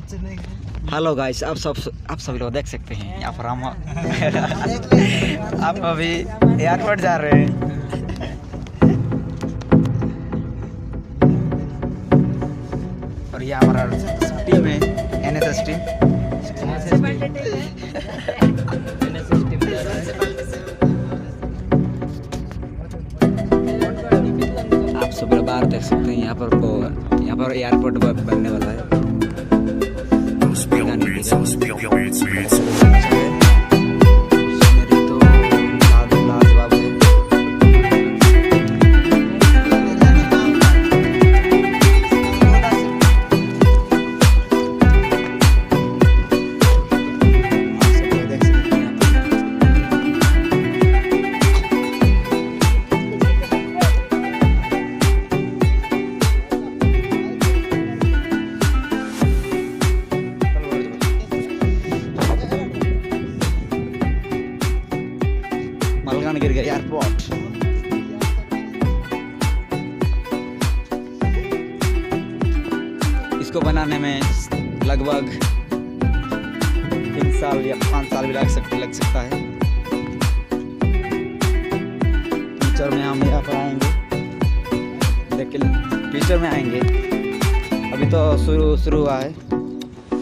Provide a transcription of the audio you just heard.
Hello guys, आप सभी लोग देख सकते हैं यहाँ पर हम आप अभी एयरपोर्ट जा रहे हैं। और ये हमारा टीम है, एनएसएस टीम। आप सभी लोग बाहर देख सकते हैं, यहाँ पर एयरपोर्ट बनने वाला है। मालकानगिरी एयरपोर्ट। इसको बनाने में लगभग 3 साल या 5 साल भी लग सकता है। फ्यूचर में हम यहाँ पर आएंगे, लेकिन फ्यूचर में आएंगे, अभी तो शुरू हुआ है।